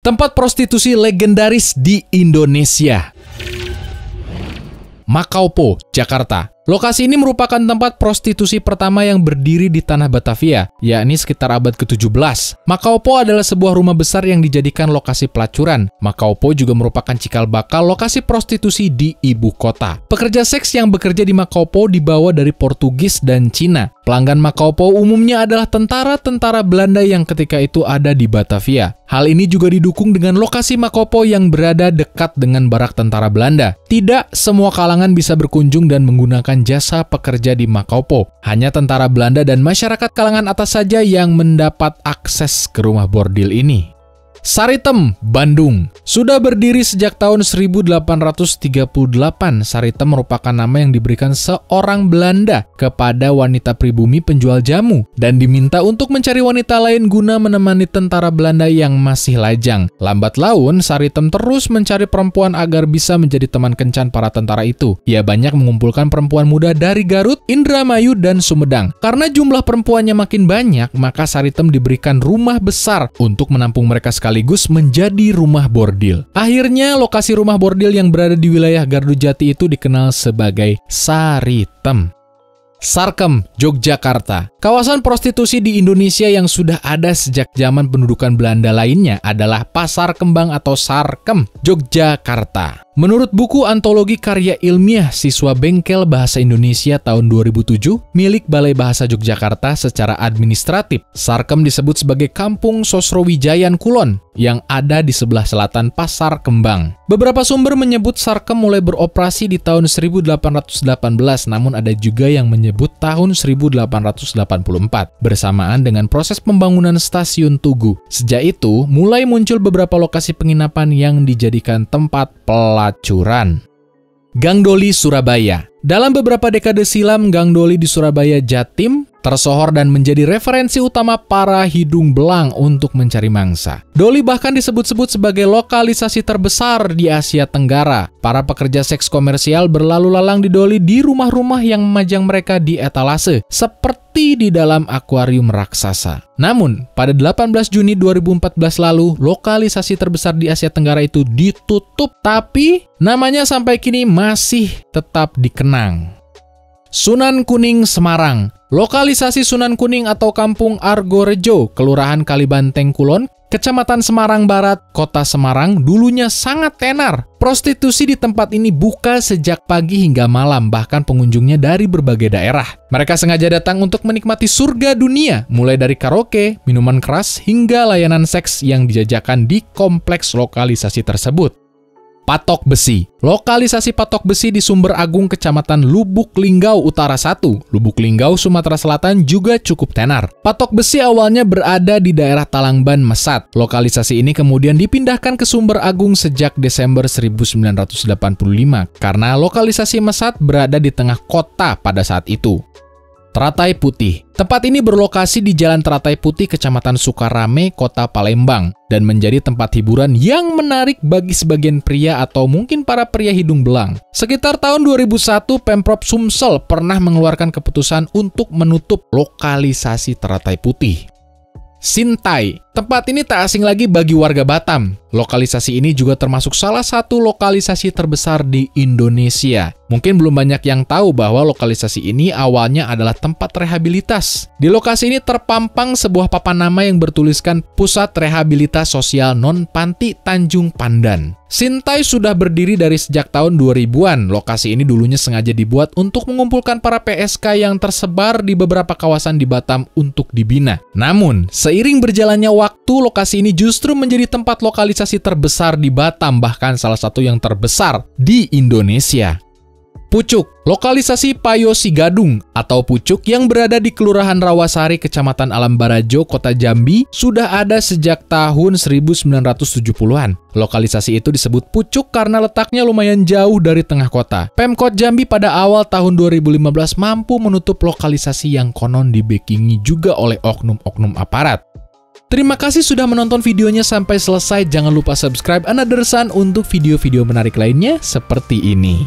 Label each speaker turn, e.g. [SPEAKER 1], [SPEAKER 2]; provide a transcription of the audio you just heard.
[SPEAKER 1] Tempat prostitusi legendaris di Indonesia. Makaupo, Jakarta. Lokasi ini merupakan tempat prostitusi pertama yang berdiri di tanah Batavia, yakni sekitar abad ke-17. Makaupo adalah sebuah rumah besar yang dijadikan lokasi pelacuran. Makaupo juga merupakan cikal bakal lokasi prostitusi di ibu kota. Pekerja seks yang bekerja di Makaupo dibawa dari Portugis dan Cina. Pelanggan Makaupo umumnya adalah tentara-tentara Belanda yang ketika itu ada di Batavia. Hal ini juga didukung dengan lokasi Makaupo yang berada dekat dengan barak tentara Belanda. Tidak semua kalangan bisa berkunjung dan menggunakan jasa pekerja di Makaupo. Hanya tentara Belanda dan masyarakat kalangan atas saja yang mendapat akses ke rumah bordil ini. Saritem, Bandung. Sudah berdiri sejak tahun 1838, Saritem merupakan nama yang diberikan seorang Belanda kepada wanita pribumi penjual jamu dan diminta untuk mencari wanita lain guna menemani tentara Belanda yang masih lajang. Lambat laun, Saritem terus mencari perempuan agar bisa menjadi teman kencan para tentara itu. Ia banyak mengumpulkan perempuan muda dari Garut, Indramayu, dan Sumedang. Karena jumlah perempuannya makin banyak, maka Saritem diberikan rumah besar untuk menampung mereka sekaligus menjadi rumah bordil. Akhirnya, lokasi rumah bordil yang berada di wilayah Gardu Jati itu dikenal sebagai Saritem. Sarkem, Yogyakarta. Kawasan prostitusi di Indonesia yang sudah ada sejak zaman pendudukan Belanda lainnya adalah Pasar Kembang atau Sarkem, Yogyakarta. Menurut buku antologi karya ilmiah siswa Bengkel Bahasa Indonesia tahun 2007, milik Balai Bahasa Yogyakarta secara administratif, Sarkem disebut sebagai Kampung Sosrowijayan Kulon yang ada di sebelah selatan Pasar Kembang. Beberapa sumber menyebut Sarkem mulai beroperasi di tahun 1818, namun ada juga yang menyebut tahun 1884, bersamaan dengan proses pembangunan stasiun Tugu. Sejak itu, mulai muncul beberapa lokasi penginapan yang dijadikan tempat pelacuran. Gang Doli, Surabaya. Dalam beberapa dekade silam, Gang Doli di Surabaya, Jatim, tersohor dan menjadi referensi utama para hidung belang untuk mencari mangsa. Doli bahkan disebut-sebut sebagai lokalisasi terbesar di Asia Tenggara. Para pekerja seks komersial berlalu lalang di Doli di rumah-rumah yang memajang mereka di etalase, seperti di dalam akuarium raksasa. Namun, pada 18 Juni 2014 lalu, lokalisasi terbesar di Asia Tenggara itu ditutup, tapi namanya sampai kini masih tetap dikenang. Sunan Kuning, Semarang. Lokalisasi Sunan Kuning atau Kampung Argorejo, Kelurahan Kalibanteng Kulon, Kecamatan Semarang Barat, Kota Semarang, dulunya sangat tenar. Prostitusi di tempat ini buka sejak pagi hingga malam, bahkan pengunjungnya dari berbagai daerah. Mereka sengaja datang untuk menikmati surga dunia, mulai dari karaoke, minuman keras, hingga layanan seks yang dijajakan di kompleks lokalisasi tersebut. Patok Besi. Lokalisasi Patok Besi di Sumber Agung, Kecamatan Lubuk Linggau Utara 1, Lubuk Linggau, Sumatera Selatan juga cukup tenar. Patok Besi awalnya berada di daerah Talangban, Mesat. Lokalisasi ini kemudian dipindahkan ke Sumber Agung sejak Desember 1985 karena lokalisasi Mesat berada di tengah kota pada saat itu. Teratai Putih. Tempat ini berlokasi di Jalan Teratai Putih, Kecamatan Sukarame, Kota Palembang, dan menjadi tempat hiburan yang menarik bagi sebagian pria atau mungkin para pria hidung belang. Sekitar tahun 2001, Pemprov Sumsel pernah mengeluarkan keputusan untuk menutup lokalisasi Teratai Putih. Sintai. Tempat ini tak asing lagi bagi warga Batam. Lokalisasi ini juga termasuk salah satu lokalisasi terbesar di Indonesia. Mungkin belum banyak yang tahu bahwa lokalisasi ini awalnya adalah tempat rehabilitas. Di lokasi ini terpampang sebuah papan nama yang bertuliskan Pusat Rehabilitas Sosial Non-Panti Tanjung Pandan. Sintai sudah berdiri dari sejak tahun 2000-an. Lokasi ini dulunya sengaja dibuat untuk mengumpulkan para PSK yang tersebar di beberapa kawasan di Batam untuk dibina. Namun, seiring berjalannya waktu, lokasi ini justru menjadi tempat lokalisasi terbesar di Batam, bahkan salah satu yang terbesar di Indonesia. Pucuk. Lokalisasi Payo Sigadung atau Pucuk yang berada di Kelurahan Rawasari, Kecamatan Alam Barajo, Kota Jambi, sudah ada sejak tahun 1970-an. Lokalisasi itu disebut Pucuk karena letaknya lumayan jauh dari tengah kota. Pemkot Jambi pada awal tahun 2015 mampu menutup lokalisasi yang konon dibekingi juga oleh oknum-oknum aparat. Terima kasih sudah menonton videonya sampai selesai. Jangan lupa subscribe Another Sun untuk video-video menarik lainnya seperti ini.